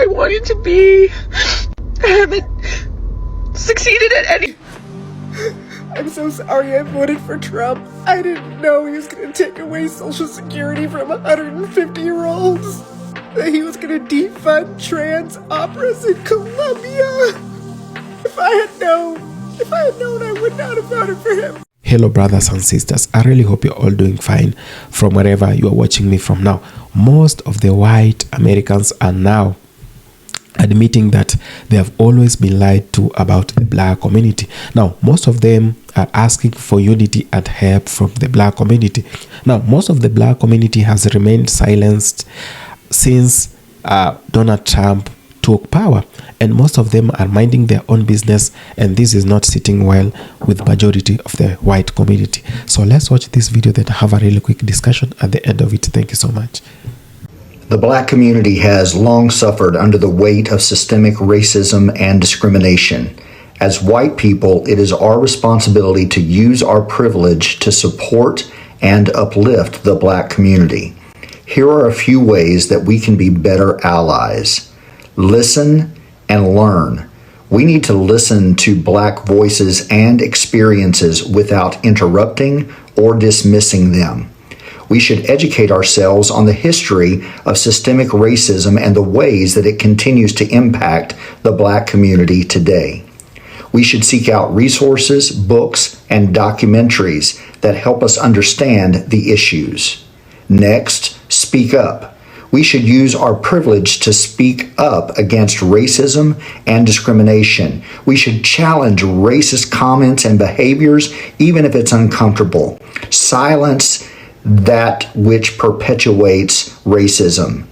wanted to be. I haven't succeeded at any. I'm so sorry I voted for Trump. I didn't know he was going to take away Social Security from 150-year-olds. That he was going to defund trans operas in Colombia. If I had known, I would not have voted for him. Hello brothers and sisters, I really hope you're all doing fine from wherever you are watching me from now. Most of the white Americans are now admitting that they have always been lied to about the black community. Now, most of them are asking for unity and help from the black community. Now, most of the black community has remained silenced since Donald Trump took power, and most of them are minding their own business, and this is not sitting well with majority of the white community. So let's watch this video, then have a really quick discussion at the end of it. Thank you so much. The black community has long suffered under the weight of systemic racism and discrimination. As white people, it is our responsibility to use our privilege to support and uplift the black community. Here are a few ways that we can be better allies. Listen and learn. We need to listen to black voices and experiences without interrupting or dismissing them. We should educate ourselves on the history of systemic racism and the ways that it continues to impact the black community today. We should seek out resources, books, and documentaries that help us understand the issues. Next, speak up. We should use our privilege to speak up against racism and discrimination. We should challenge racist comments and behaviors, even if it's uncomfortable. Silence that which perpetuates racism.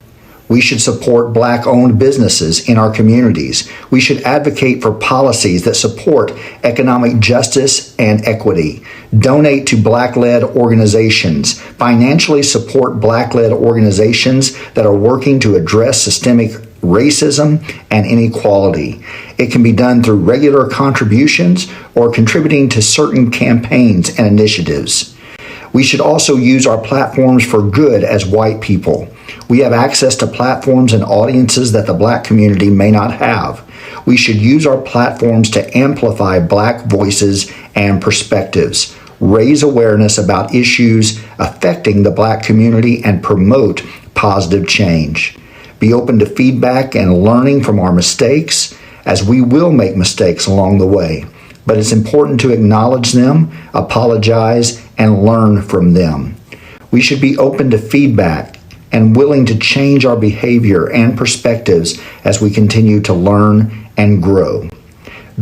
We should support black-owned businesses in our communities. We should advocate for policies that support economic justice and equity. Donate to black-led organizations. Financially support black-led organizations that are working to address systemic racism and inequality. It can be done through regular contributions or contributing to certain campaigns and initiatives. We should also use our platforms for good as white people. We have access to platforms and audiences that the black community may not have. We should use our platforms to amplify black voices and perspectives, raise awareness about issues affecting the black community, and promote positive change. Be open to feedback and learning from our mistakes, as we will make mistakes along the way. But it's important to acknowledge them, apologize, and learn from them. We should be open to feedback and willing to change our behavior and perspectives as we continue to learn and grow.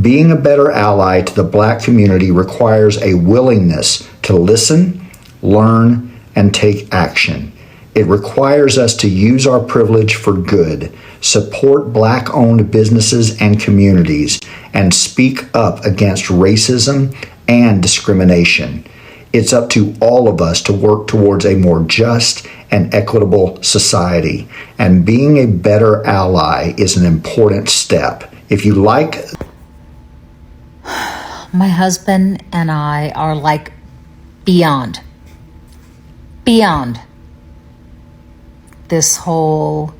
Being a better ally to the black community requires a willingness to listen, learn, and take action. It requires us to use our privilege for good, support black-owned businesses and communities, and speak up against racism and discrimination. It's up to all of us to work towards a more just and equitable society, and being a better ally is an important step. If you like... My husband and I are like beyond this whole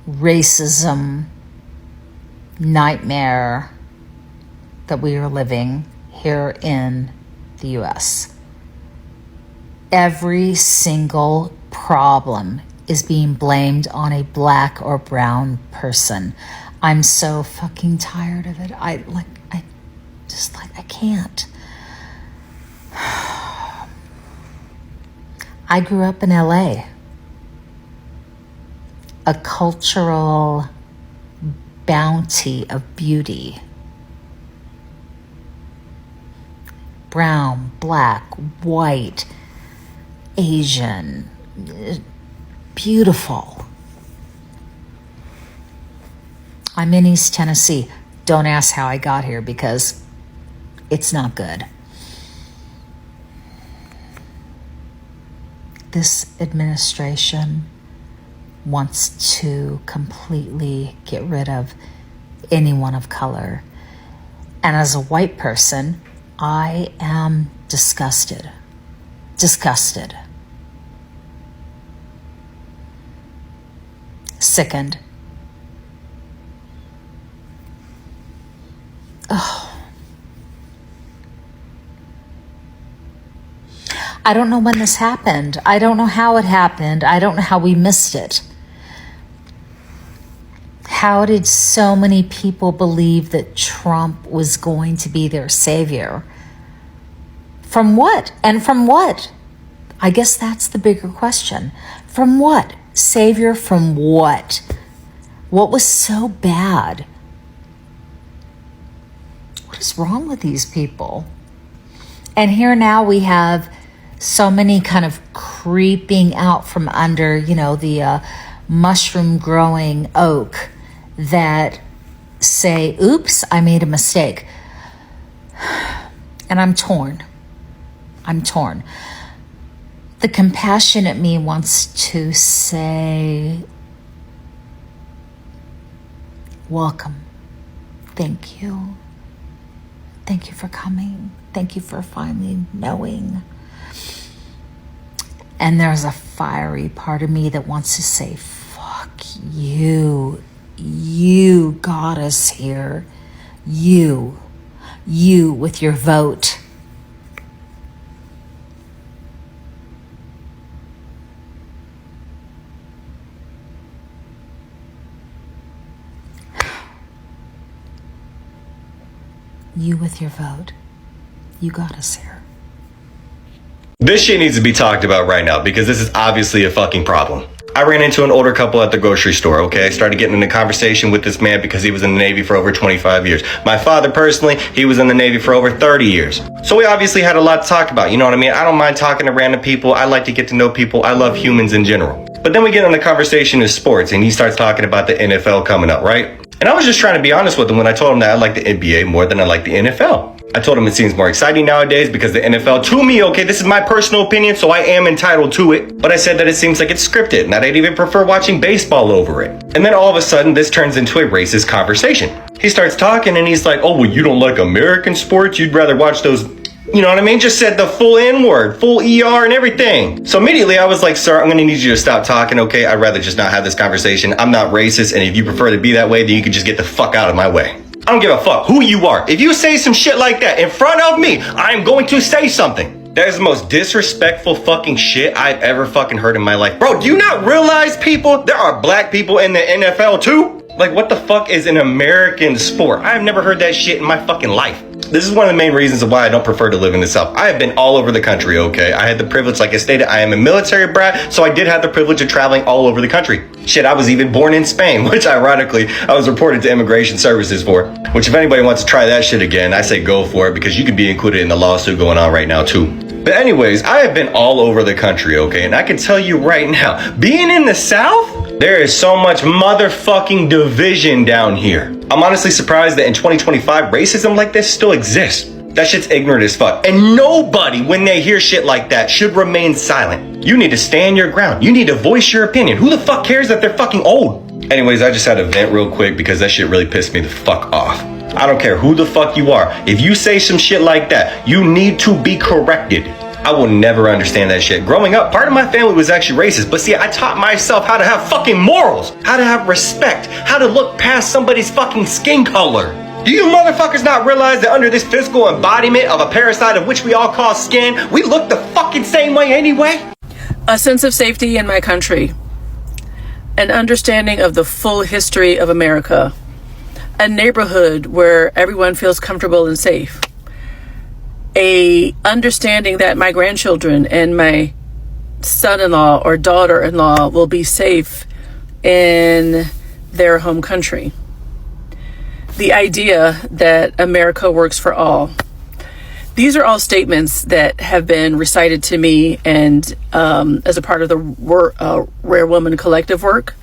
racism nightmare that we are living here in the U.S. Every single problem is being blamed on a black or brown person. I'm so fucking tired of it. I can't. I grew up in LA. A cultural bounty of beauty. Brown, black, white, Asian, beautiful. I'm in East Tennessee. Don't ask how I got here because it's not good. This administration wants to completely get rid of anyone of color. And as a white person, I am disgusted. Sickened. I don't know when this happened. I don't know how it happened. I don't know how we missed it. How did so many people believe that Trump was going to be their savior? From what? And from what? I guess that's the bigger question. From what? Savior from what? What was so bad? What is wrong with these people? And here now we have so many kind of creeping out from under, the mushroom growing oak that say, oops, I made a mistake. And I'm torn. The compassionate me wants to say, welcome. Thank you. Thank you for coming. Thank you for finally knowing. And there's a fiery part of me that wants to say, fuck you. You got us here. You with your vote. You with your vote. You got us here. This shit needs to be talked about right now because this is obviously a fucking problem. I ran into an older couple at the grocery store, okay? I started getting in a conversation with this man because he was in the Navy for over 25 years. My father, personally, he was in the Navy for over 30 years. So we obviously had a lot to talk about, you know what I mean? I don't mind talking to random people. I like to get to know people. I love humans in general. But then we get in the conversation of sports and he starts talking about the NFL coming up, right? And I was just trying to be honest with him when I told him that I like the NBA more than I like the NFL. I told him it seems more exciting nowadays because the NFL, to me, okay, this is my personal opinion, so I am entitled to it. But I said that it seems like it's scripted and that I'd even prefer watching baseball over it. And then all of a sudden, this turns into a racist conversation. He starts talking and he's like, oh, well, you don't like American sports? You'd rather watch those... You know what I mean? Just said the full N-word, full ER and everything. So immediately I was like, sir, I'm going to need you to stop talking, okay? I'd rather just not have this conversation. I'm not racist, and if you prefer to be that way, then you can just get the fuck out of my way. I don't give a fuck who you are. If you say some shit like that in front of me, I'm going to say something. That is the most disrespectful fucking shit I've ever fucking heard in my life. Bro, do you not realize, people, there are black people in the NFL too? Like, what the fuck is an American sport? I've never heard that shit in my fucking life. This is one of the main reasons of why I don't prefer to live in the South. I have been all over the country, okay? I had the privilege, like I stated, I am a military brat, so I did have the privilege of traveling all over the country. Shit, I was even born in Spain, which ironically, I was reported to immigration services for. Which if anybody wants to try that shit again, I say go for it because you can be included in the lawsuit going on right now too. But anyways, I have been all over the country, okay? And I can tell you right now, being in the South, there is so much motherfucking division down here. I'm honestly surprised that in 2025, racism like this still exists. That shit's ignorant as fuck. And nobody, when they hear shit like that, should remain silent. You need to stand your ground. You need to voice your opinion. Who the fuck cares that they're fucking old? Anyways, I just had to vent real quick because that shit really pissed me the fuck off. I don't care who the fuck you are. If you say some shit like that, you need to be corrected. I will never understand that shit. Growing up, part of my family was actually racist, but see, I taught myself how to have fucking morals, how to have respect, how to look past somebody's fucking skin color. Do you motherfuckers not realize that under this physical embodiment of a parasite of which we all call skin, we look the fucking same way anyway? A sense of safety in my country. An understanding of the full history of America. A neighborhood where everyone feels comfortable and safe. A understanding that my grandchildren and my son-in-law or daughter-in-law will be safe in their home country. The idea that America works for all. These are all statements that have been recited to me and as a part of the Rare Woman Collective work.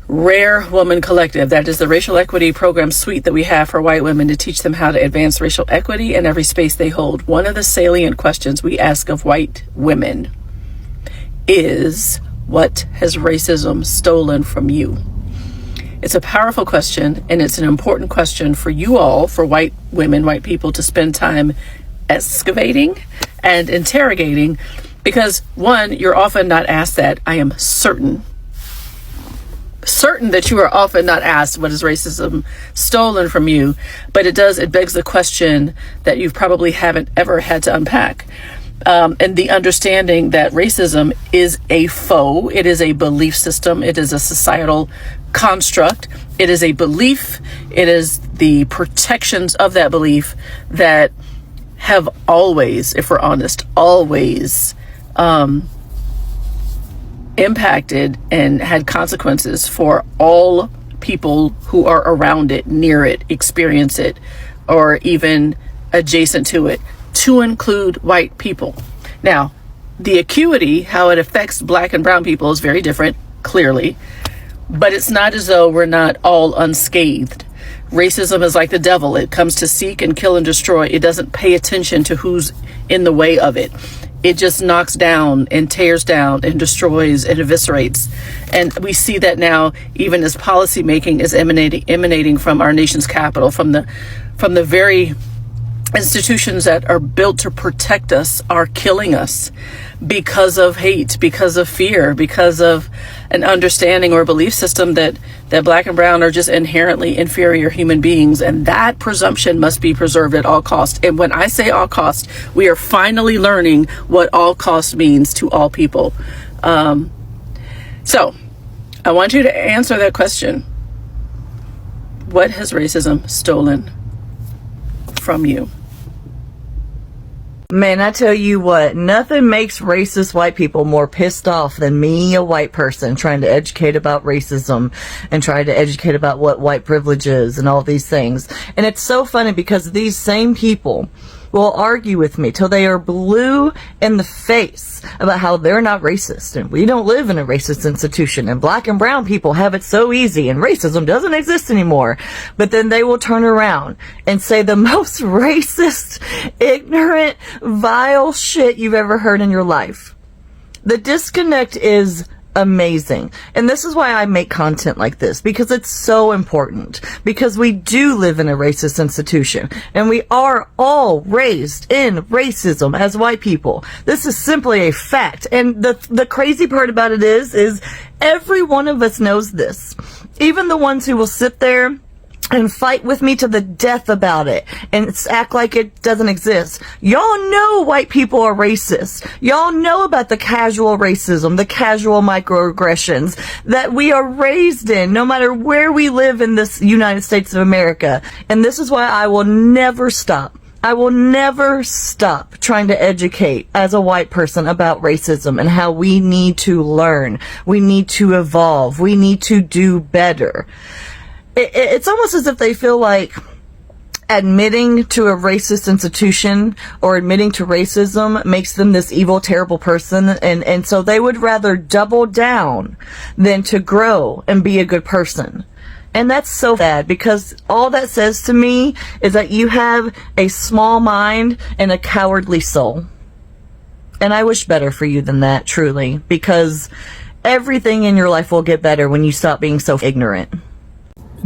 Rare Woman Collective, that is the racial equity program suite that we have for white women to teach them how to advance racial equity in every space they hold. One of the salient questions we ask of white women is, what has racism stolen from you? It's a powerful question, and it's an important question for you all, for white women, white people, to spend time excavating and interrogating, because one, you're often not asked that. I am certain that you are often not asked, what is racism stolen from you? But it begs the question that you probably haven't ever had to unpack. and the understanding that racism is a foe. It is a belief system. It is a societal construct. It is a belief. It is the protections of that belief that have always, if we're honest, always impacted and had consequences for all people who are around it, near it, experience it, or even adjacent to it, to include white people. Now, the acuity, how it affects black and brown people, is very different, clearly, but it's not as though we're not all unscathed. Racism is like the devil. It comes to seek and kill and destroy. It doesn't pay attention to who's in the way of it. It just knocks down and tears down and destroys and eviscerates. And we see that now, even as policy making is emanating from our nation's capital, from the very institutions that are built to protect us are killing us because of hate, because of fear, because of an understanding or belief system that black and brown are just inherently inferior human beings. And that presumption must be preserved at all costs. And when I say all costs, we are finally learning what all cost means to all people. So I want you to answer that question. What has racism stolen from you? Man, I tell you what, nothing makes racist white people more pissed off than me, a white person, trying to educate about racism and trying to educate about what white privilege is and all these things. And it's so funny because these same people will argue with me till they are blue in the face about how they're not racist and we don't live in a racist institution and black and brown people have it so easy and racism doesn't exist anymore. But then they will turn around and say the most racist, ignorant, vile shit you've ever heard in your life. The disconnect is amazing. And this is why I make content like this, because it's so important. Because we do live in a racist institution, and we are all raised in racism as white people. This is simply a fact. And the crazy part about it is every one of us knows this. Even the ones who will sit there and fight with me to the death about it and act like it doesn't exist. Y'all know white people are racist. Y'all know about the casual racism, the casual microaggressions that we are raised in, no matter where we live in this United States of America. And this is why I will never stop. I will never stop trying to educate as a white person about racism and how we need to learn. We need to evolve. We need to do better. It's almost as if they feel like admitting to a racist institution or admitting to racism makes them this evil, terrible person. And so they would rather double down than to grow and be a good person. And that's so bad, because all that says to me is that you have a small mind and a cowardly soul. And I wish better for you than that, truly, because everything in your life will get better when you stop being so ignorant.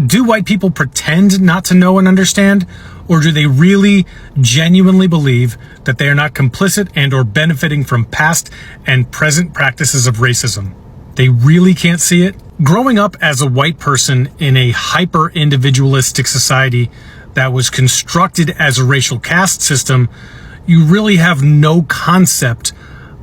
Do white people pretend not to know and understand, or do they really genuinely believe that they are not complicit and or benefiting from past and present practices of racism? They really can't see it? Growing up as a white person in a hyper-individualistic society that was constructed as a racial caste system, you really have no concept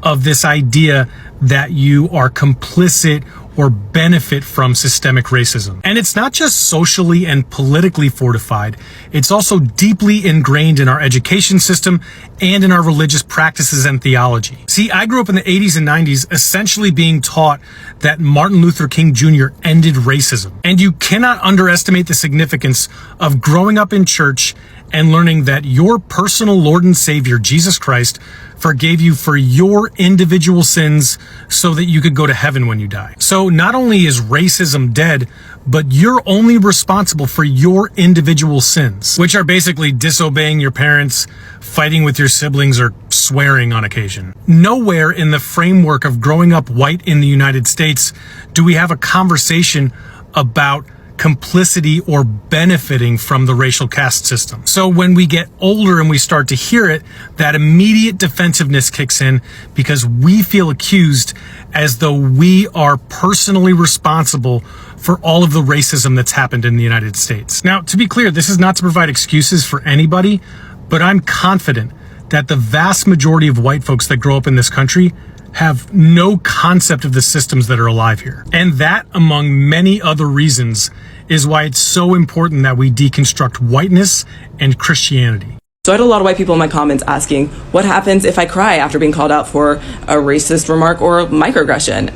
of this idea that you are complicit or benefit from systemic racism. And it's not just socially and politically fortified, it's also deeply ingrained in our education system and in our religious practices and theology. See, I grew up in the 80s and 90s essentially being taught that Martin Luther King Jr. ended racism. And you cannot underestimate the significance of growing up in church and learning that your personal Lord and Savior, Jesus Christ, forgave you for your individual sins so that you could go to heaven when you die. So not only is racism dead, but you're only responsible for your individual sins, which are basically disobeying your parents, fighting with your siblings, or swearing on occasion. Nowhere in the framework of growing up white in the United States do we have a conversation about complicity or benefiting from the racial caste system. So when we get older and we start to hear it, that immediate defensiveness kicks in because we feel accused as though we are personally responsible for all of the racism that's happened in the United States. Now, to be clear, this is not to provide excuses for anybody, but I'm confident that the vast majority of white folks that grow up in this country have no concept of the systems that are alive here. And that, among many other reasons, is why it's so important that we deconstruct whiteness and Christianity. So I had a lot of white people in my comments asking, what happens if I cry after being called out for a racist remark or microaggression?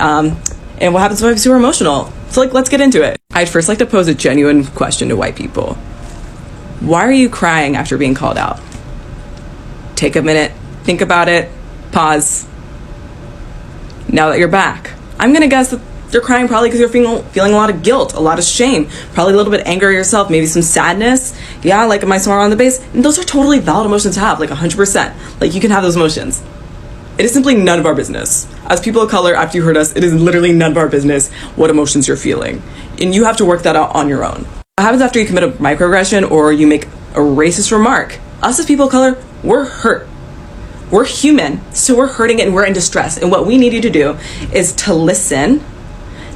And what happens if I'm super emotional? So let's get into it. I'd first like to pose a genuine question to white people. Why are you crying after being called out? Take a minute, think about it, pause. Now that you're back, I'm gonna guess that you're crying probably because you're feeling a lot of guilt, a lot of shame, probably a little bit of anger at yourself, maybe some sadness. Yeah, like am I somewhere on the base? And those are totally valid emotions to have, like 100%. Like you can have those emotions. It is simply none of our business. As people of color, after you heard us, it is literally none of our business what emotions you're feeling. And you have to work that out on your own. What happens after you commit a microaggression or you make a racist remark? Us as people of color, we're hurt. We're human, so we're hurting and we're in distress. And what we need you to do is to listen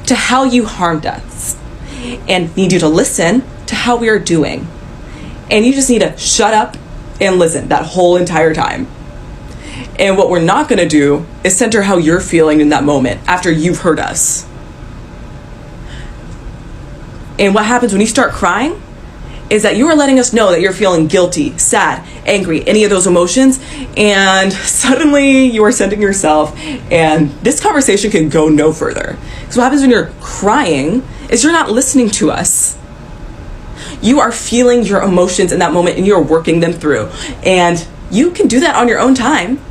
to how you harmed us and need you to listen to how we are doing. And you just need to shut up and listen that whole entire time. And what we're not gonna do is center how you're feeling in that moment after you've hurt us. And what happens when you start crying is that you are letting us know that you're feeling guilty, sad, angry, any of those emotions, and suddenly you are centering yourself, and this conversation can go no further. So what happens when you're crying is you're not listening to us. You are feeling your emotions in that moment and you're working them through. And you can do that on your own time,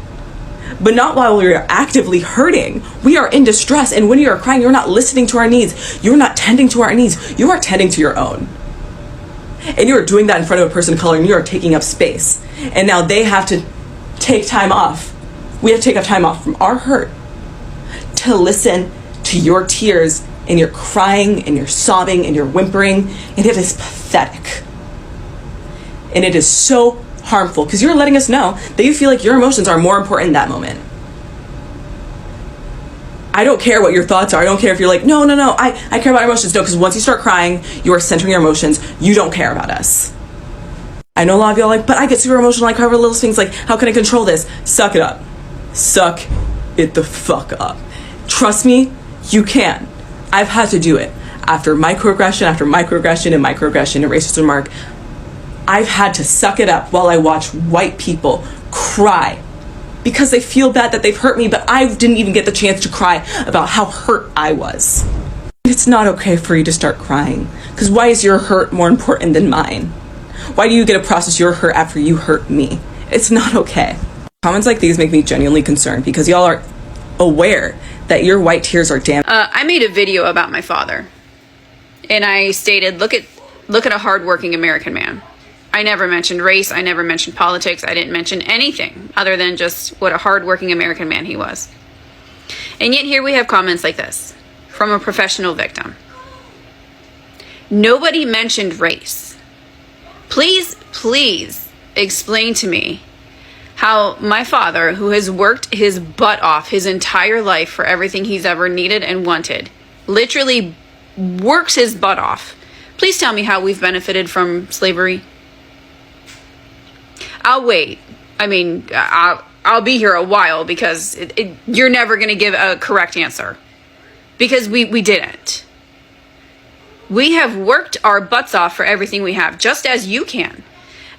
but not while we're actively hurting. We are in distress, and when you are crying, you're not listening to our needs. You're not tending to our needs. You are tending to your own. And you are doing that in front of a person of color, and you are taking up space. And now they have to take time off. We have to take up time off from our hurt to listen to your tears and your crying and your sobbing and your whimpering. And it is pathetic. And it is so harmful because you're letting us know that you feel like your emotions are more important in that moment. I don't care what your thoughts are. I don't care if you're like, no, I care about emotions. No, because once you start crying, you are centering your emotions. You don't care about us. I know a lot of y'all are like, but I get super emotional. I cry over little things. Like, how can I control this? Suck it up. Suck it the fuck up. Trust me, you can. I've had to do it. After microaggression and racist remark, I've had to suck it up while I watch white people cry because they feel bad that they've hurt me, but I didn't even get the chance to cry about how hurt I was. It's not okay for you to start crying, because why is your hurt more important than mine? Why do you get to process your hurt after you hurt me? It's not okay. Comments like these make me genuinely concerned because y'all are aware that your white tears are damn. I made a video about my father, and I stated, look at a hardworking American man. I never mentioned race. I never mentioned politics. I didn't mention anything other than just what a hardworking American man he was. And yet here we have comments like this from a professional victim. Nobody mentioned race. Please explain to me how my father, who has worked his butt off his entire life for everything he's ever needed and wanted, literally works his butt off. Please tell me how we've benefited from slavery. I'll wait. I mean, I'll be here a while because you're never going to give a correct answer. Because we didn't. We have worked our butts off for everything we have, just as you can.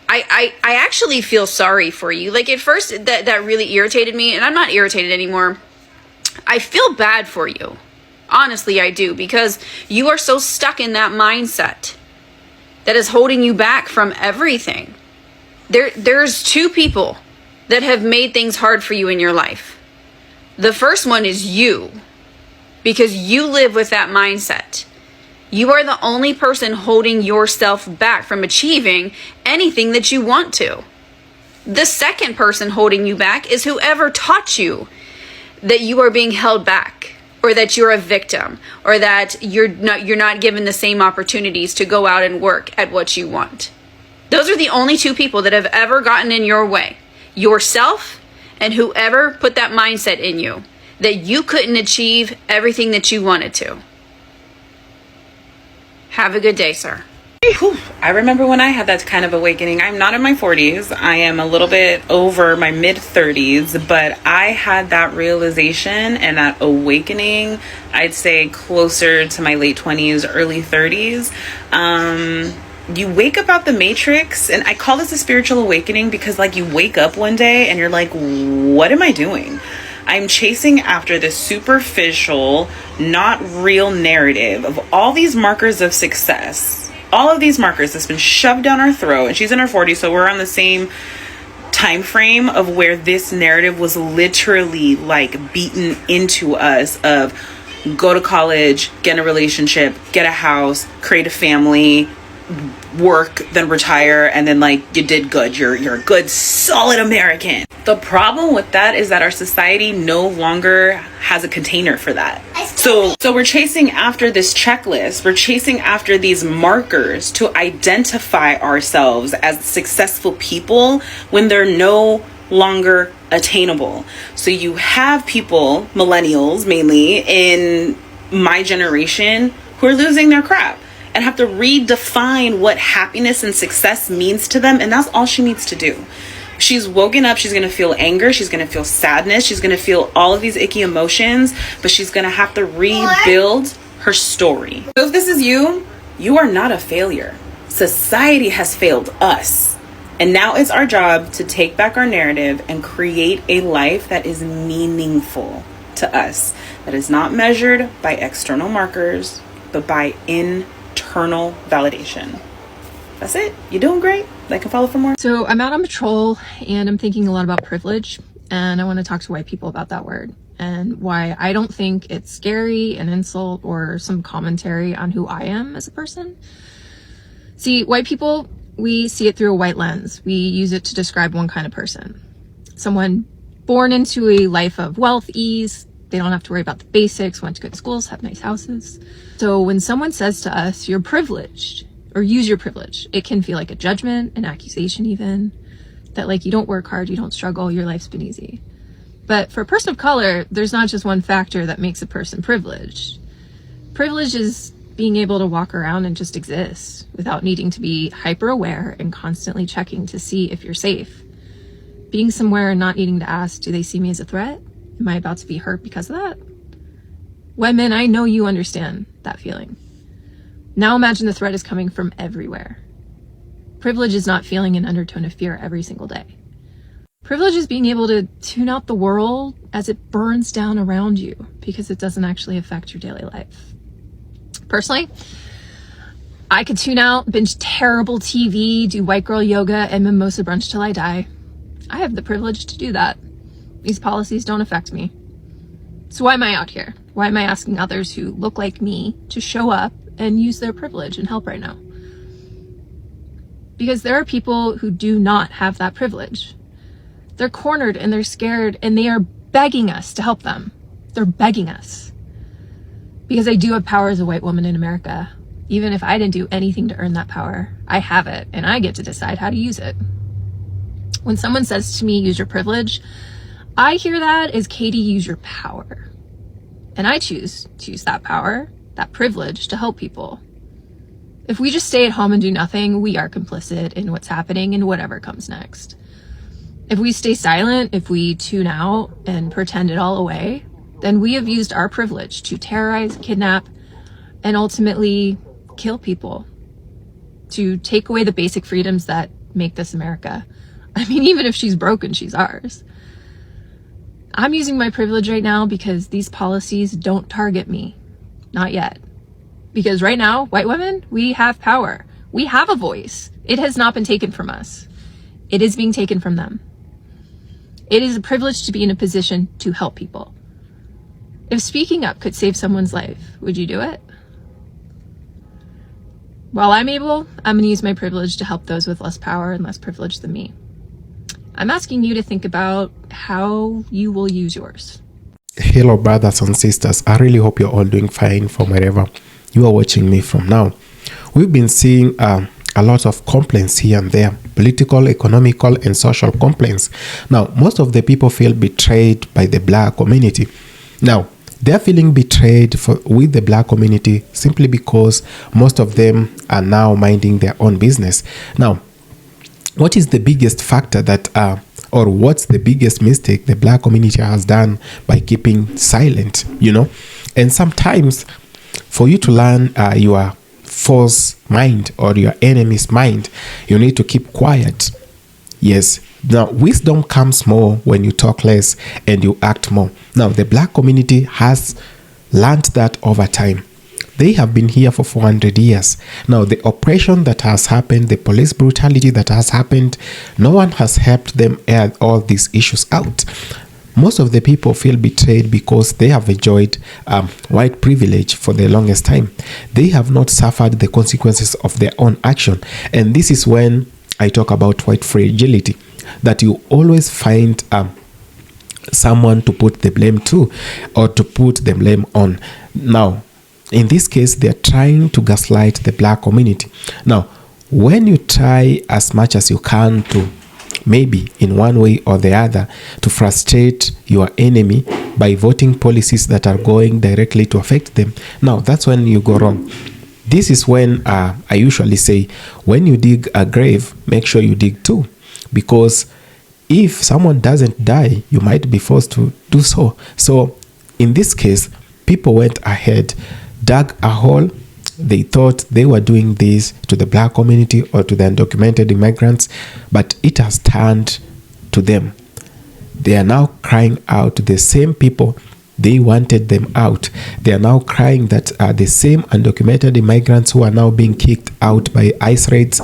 I actually feel sorry for you. Like at first that really irritated me, and I'm not irritated anymore. I feel bad for you. Honestly, I do, because you are so stuck in that mindset that is holding you back from everything. There's two people that have made things hard for you in your life. The first one is you, because you live with that mindset. You are the only person holding yourself back from achieving anything that you want to. The second person holding you back is whoever taught you that you are being held back, or that you're a victim, or that you're not given the same opportunities to go out and work at what you want. Those are the only two people that have ever gotten in your way. Yourself and whoever put that mindset in you that you couldn't achieve everything that you wanted to. Have a good day, sir. I remember when I had that kind of awakening. I'm not in my 40s. I am a little bit over my mid 30s, but I had that realization and that awakening, I'd say closer to my late 20s, early 30s. You wake up out the matrix, and I call this a spiritual awakening because like you wake up one day and you're like, what am I doing? I'm chasing after this superficial, not real narrative of all these markers of success. All of these markers that's been shoved down our throat. And she's in her 40s, so we're on the same time frame of where this narrative was literally like beaten into us of go to college, get in a relationship, get a house, create a family, work, then retire, and then like you did good. You're a good, solid American. The problem with that is that our society no longer has a container for that. So we're chasing after this checklist. We're chasing after these markers to identify ourselves as successful people when they're no longer attainable. So you have people, millennials mainly, in my generation who are losing their crap and have to redefine what happiness and success means to them. And that's all she needs to do. She's woken up, she's going to feel anger, she's going to feel sadness, she's going to feel all of these icky emotions, but she's going to have to rebuild her story. So if this is you, you are not a failure. Society has failed us. And now it's our job to take back our narrative and create a life that is meaningful to us, that is not measured by external markers, but by internal validation. That's it. You're doing great. I can follow for more. So I'm out on patrol and I'm thinking a lot about privilege, and I want to talk to white people about that word and why I don't think it's scary, an insult, or some commentary on who I am as a person. See, white people, we see it through a white lens. We use it to describe one kind of person. Someone born into a life of wealth, ease. They don't have to worry about the basics, went to good schools, have nice houses. So when someone says to us, you're privileged, or use your privilege, it can feel like a judgment, an accusation even, that like you don't work hard, you don't struggle, your life's been easy. But for a person of color, there's not just one factor that makes a person privileged. Privilege is being able to walk around and just exist without needing to be hyper aware and constantly checking to see if you're safe. Being somewhere and not needing to ask, do they see me as a threat? Am I about to be hurt because of that? Women, I know you understand that feeling. Now imagine the threat is coming from everywhere. Privilege is not feeling an undertone of fear every single day. Privilege is being able to tune out the world as it burns down around you because it doesn't actually affect your daily life. Personally, I could tune out, binge terrible TV, do white girl yoga, and mimosa brunch till I die. I have the privilege to do that. These policies don't affect me. So why am I out here? Why am I asking others who look like me to show up and use their privilege and help right now? Because there are people who do not have that privilege. They're cornered and they're scared and they are begging us to help them. They're begging us. Because I do have power as a white woman in America. Even if I didn't do anything to earn that power, I have it and I get to decide how to use it. When someone says to me, use your privilege, I hear that as Katie, use your power. And I choose to use that power, that privilege, to help people. If we just stay at home and do nothing, we are complicit in what's happening and whatever comes next. If we stay silent, if we tune out and pretend it all away, then we have used our privilege to terrorize, kidnap, and ultimately kill people, to take away the basic freedoms that make this America. I mean, even if she's broken, she's ours. I'm using my privilege right now because these policies don't target me. Not yet. Because right now, white women, we have power. We have a voice. It has not been taken from us. It is being taken from them. It is a privilege to be in a position to help people. If speaking up could save someone's life, would you do it? While I'm able, I'm going to use my privilege to help those with less power and less privilege than me. I'm asking you to think about how you will use yours. Hello, brothers and sisters. I really hope you're all doing fine from wherever you are watching me from now. We've been seeing a lot of complaints here and there, political, economical, and social complaints. Now, most of the people feel betrayed by the black community. Now, they're feeling betrayed betrayed with the black community simply because most of them are now minding their own business. Now, what is the biggest factor that or what's the biggest mistake the black community has done by keeping silent, And sometimes for you to learn your foe's mind or your enemy's mind, you need to keep quiet. Yes. Now, wisdom comes more when you talk less and you act more. Now, the black community has learned that over time. They have been here for 400 years. Now, the oppression that has happened, the police brutality that has happened, no one has helped them air all these issues out. Most of the people feel betrayed because they have enjoyed white privilege for the longest time. They have not suffered the consequences of their own action. And this is when I talk about white fragility, that you always find someone to put the blame to or to put the blame on. Now, in this case, they are trying to gaslight the black community. Now, when you try as much as you can to, maybe in one way or the other, to frustrate your enemy by voting policies that are going directly to affect them, now that's when you go wrong. This is when I usually say, when you dig a grave, make sure you dig two. Because if someone doesn't die, you might be forced to do so. So in this case, people went ahead, dug a hole. They thought they were doing this to the black community or to the undocumented immigrants, but it has turned to them. They are now crying out to the same people. They wanted them out. They are now crying that the same undocumented immigrants who are now being kicked out by ICE raids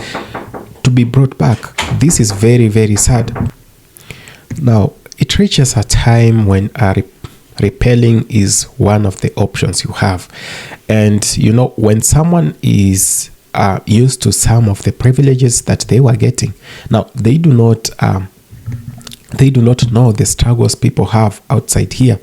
to be brought back. This is very, very sad. Now, it reaches a time when repelling is one of the options you have. And, when someone is used to some of the privileges that they were getting, now they do not know the struggles people have outside here.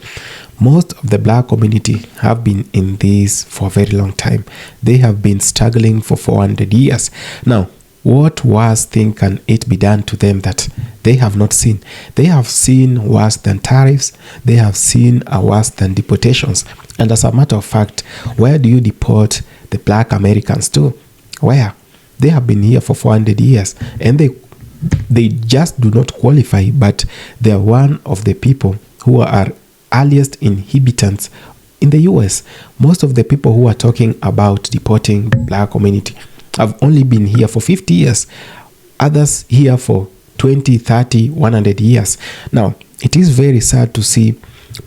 Most of the black community have been in this for a very long time. They have been struggling for 400 years. Now, what worse thing can it be done to them that they have not seen? They have seen worse than tariffs. They have seen worse than deportations. And as a matter of fact, where do you deport the black Americans to? Where? They have been here for 400 years and they just do not qualify, but they are one of the people who are earliest inhabitants in the US. Most of the people who are talking about deporting the black community have only been here for 50 years. Others here for 20, 30, 100 years. Now, it is very sad to see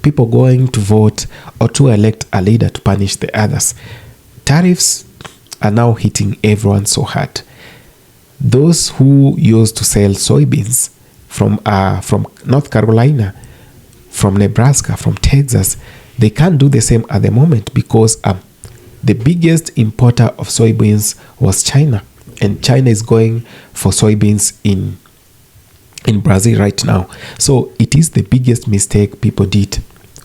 people going to vote or to elect a leader to punish the others. Tariffs are now hitting everyone so hard. Those who used to sell soybeans from North Carolina, from Nebraska, from Texas, they can't do the same at the moment because the biggest importer of soybeans was China, and China is going for soybeans in Brazil right now. So it is the biggest mistake people did.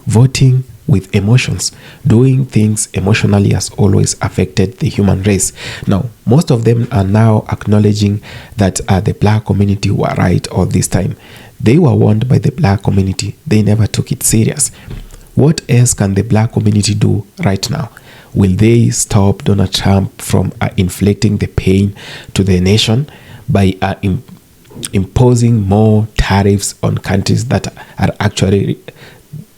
Voting with emotions, doing things emotionally has always affected the human race. Now, most of them are now acknowledging that the black community were right all this time. They were warned by the black community. They never took it serious. What else can the black community do right now? Will they stop Donald Trump from inflicting the pain to the nation by imposing more tariffs on countries that are actually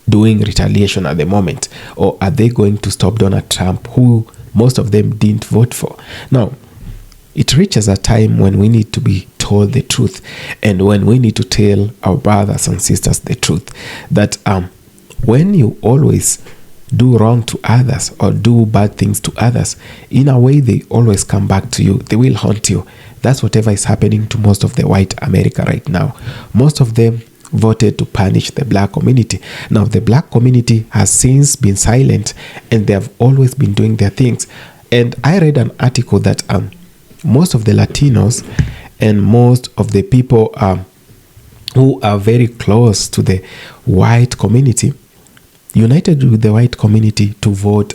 doing retaliation at the moment? Or are they going to stop Donald Trump, who most of them didn't vote for? Now, it reaches a time when we need to be told the truth, and when we need to tell our brothers and sisters the truth, that when you always do wrong to others or do bad things to others, in a way they always come back to you. They will haunt you. That's whatever is happening to most of the white America right now. Most of them voted to punish the black community. Now, the black community has since been silent, and they have always been doing their things. And I read an article that most of the Latinos and most of the people who are very close to the white community united with the white community to vote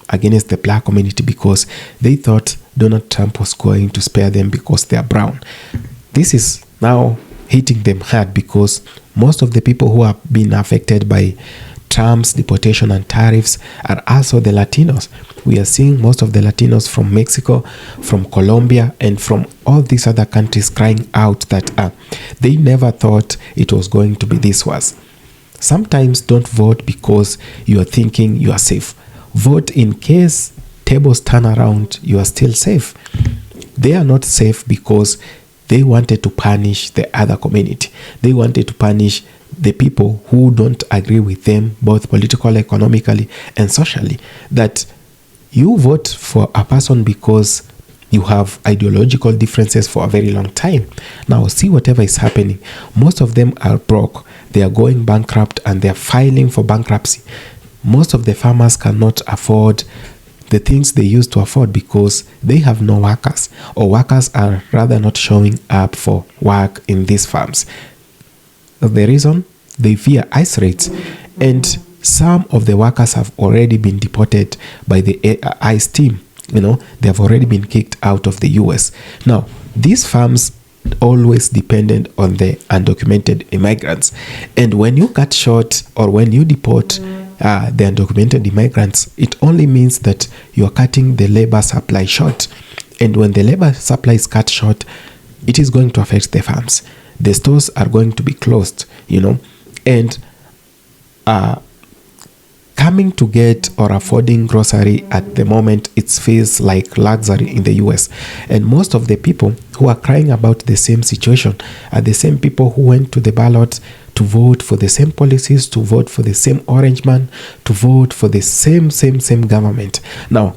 against the black community because they thought Donald Trump was going to spare them because they are brown. This is now hitting them hard because most of the people who have been affected by Trump's deportation and tariffs are also the Latinos. We are seeing most of the Latinos from Mexico, from Colombia, and from all these other countries crying out that they never thought it was going to be this worse. Sometimes don't vote because you are thinking you are safe. Vote in case tables turn around, you are still safe. They are not safe because they wanted to punish the other community. They wanted to punish the people who don't agree with them, both politically, economically, and socially. That you vote for a person because you have ideological differences for a very long time. Now, see whatever is happening. Most of them are broke. They are going bankrupt and they are filing for bankruptcy. Most of the farmers cannot afford the things they used to afford because they have no workers, or workers are rather not showing up for work in these farms. The reason? They fear ICE raids, and some of the workers have already been deported by the ICE team. They have already been kicked out of the US. Now, these farms always dependent on the undocumented immigrants, and when you cut short or when you deport the undocumented immigrants, it only means that you are cutting the labor supply short, and when the labor supply is cut short, it is going to affect the farms. The stores are going to be closed, and coming to get or affording grocery at the moment, it feels like luxury in the US. And most of the people who are crying about the same situation are the same people who went to the ballot to vote for the same policies, to vote for the same orange man, to vote for the same government. Now,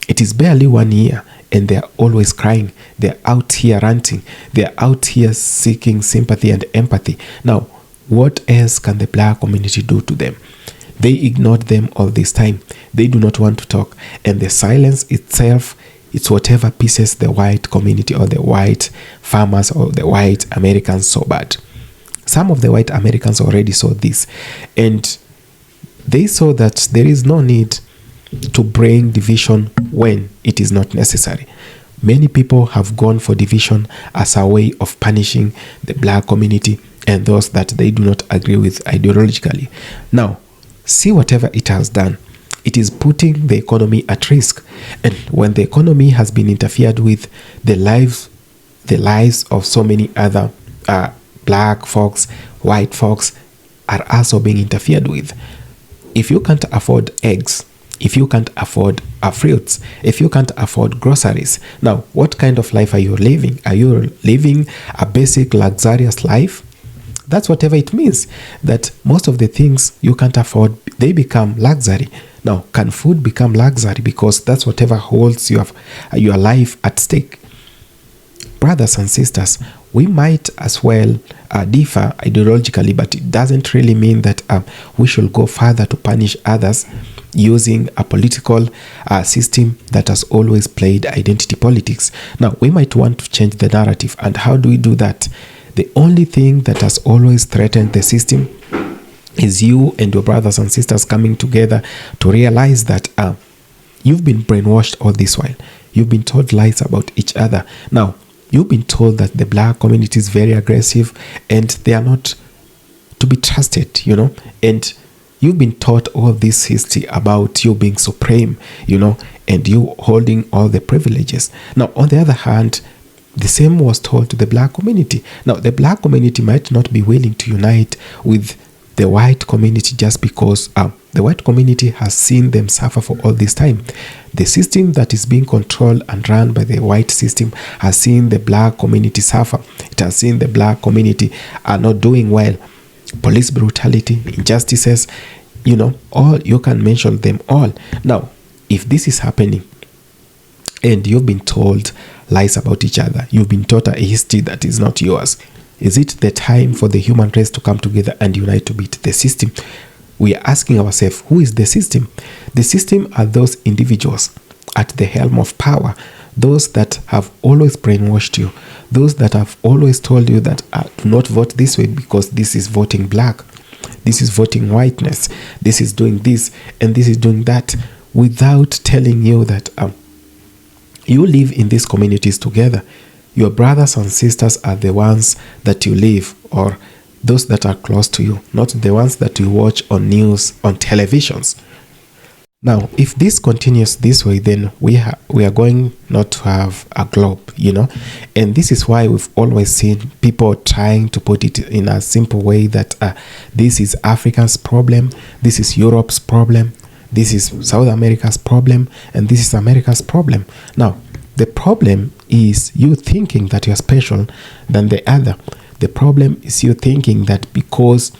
it is barely 1 year and they're always crying. They're out here ranting. They're out here seeking sympathy and empathy. Now, what else can the black community do to them? They ignored them all this time. They do not want to talk. And the silence itself, it's whatever pisses the white community or the white farmers or the white Americans so bad. Some of the white Americans already saw this. And they saw that there is no need to bring division when it is not necessary. Many people have gone for division as a way of punishing the black community and those that they do not agree with ideologically. Now, see whatever it has done. It is putting the economy at risk. And when the economy has been interfered with, the lives of so many other black folks, white folks are also being interfered with. If you can't afford eggs, if you can't afford fruits, if you can't afford groceries, now what kind of life are you living? Are you living a basic luxurious life? That's whatever it means, that most of the things you can't afford, they become luxury. Now, can food become luxury? Because that's whatever holds your life at stake. Brothers and sisters, we might as well differ ideologically, but it doesn't really mean that we should go further to punish others using a political system that has always played identity politics. Now, we might want to change the narrative. And how do we do that? The only thing that has always threatened the system is you and your brothers and sisters coming together to realize that you've been brainwashed all this while. You've been told lies about each other. Now, you've been told that the black community is very aggressive and they are not to be trusted, and you've been taught all this history about you being supreme, and you holding all the privileges. Now, on the other hand, the same was told to the black community. Now, the black community might not be willing to unite with the white community just because the white community has seen them suffer for all this time. The system that is being controlled and run by the white system has seen the black community suffer. It has seen the black community are not doing well. Police brutality, injustices, all, you can mention them all. Now, if this is happening and you've been told lies about each other, you've been taught a history that is not yours, is it the time for the human race to come together and unite to beat the system? We are asking ourselves, who is the system? The system are those individuals at the helm of power, those that have always brainwashed you, those that have always told you that do not vote this way because this is voting black, this is voting whiteness, this is doing this, and this is doing that, without telling you that you live in these communities together. Your brothers and sisters are the ones that you live, or those that are close to you, not the ones that you watch on news, on televisions. Now, if this continues this way, then we are going not to have a globe, and this is why we've always seen people trying to put it in a simple way that this is Africa's problem, this is Europe's problem, this is South America's problem, and this is America's problem. Now, the problem is you thinking that you're special than the other. The problem is you thinking that because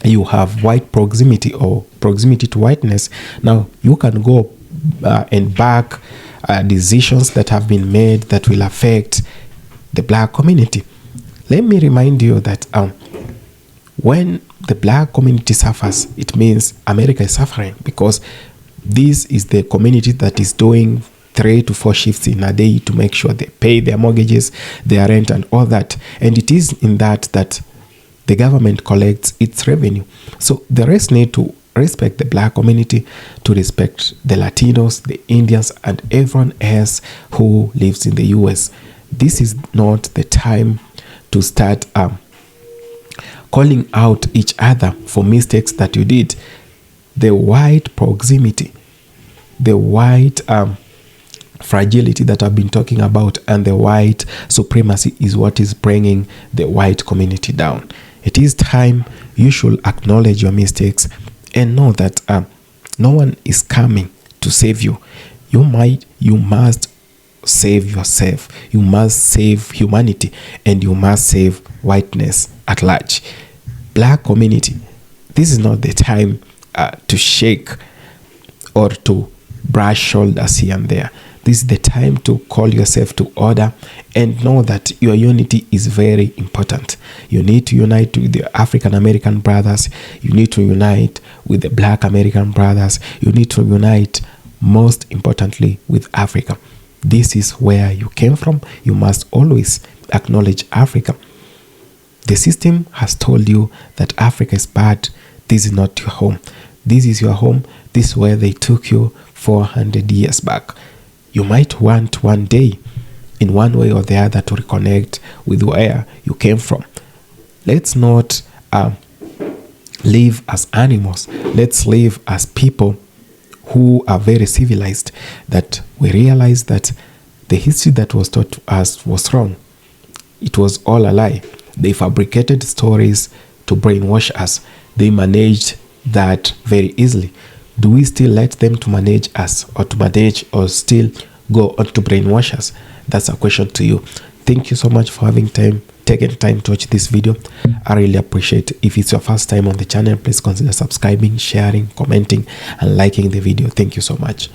you have white proximity or proximity to whiteness, now you can go and back decisions that have been made that will affect the black community. Let me remind you that when the black community suffers, it means America is suffering, because this is the community that is doing 3 to 4 shifts in a day to make sure they pay their mortgages, their rent, and all that. And it is in that the government collects its revenue. So the rest need to respect the black community, to respect the Latinos, the Indians, and everyone else who lives in the US. This is not the time to start calling out each other for mistakes that you did. The white proximity, the white fragility that I've been talking about, and the white supremacy is what is bringing the white community down. It is time you should acknowledge your mistakes and know that no one is coming to save you. You must save yourself. You must save humanity, and you must save whiteness at large. Black community, this is not the time to shake or to brush shoulders here and there. This is the time to call yourself to order and know that your unity is very important. You need to unite with the African American brothers. You need to unite with the Black American brothers. You need to unite, most importantly, with Africa. This is where you came from. You must always acknowledge Africa. The system has told you that Africa is bad. This is not your home. This is your home. This is where they took you 400 years back. You might want one day, in one way or the other, to reconnect with where you came from. Let's not live as animals. Let's live as people who are very civilized, that we realize that the history that was taught to us was wrong. It was all a lie. They fabricated stories to brainwash us. They managed that very easily. Do we still let them to manage us, or still go on to brainwash us? That's a question to you. Thank you so much for taking time to watch this video. I really appreciate it. If it's your first time on the channel, please consider subscribing, sharing, commenting, and liking the video. Thank you so much.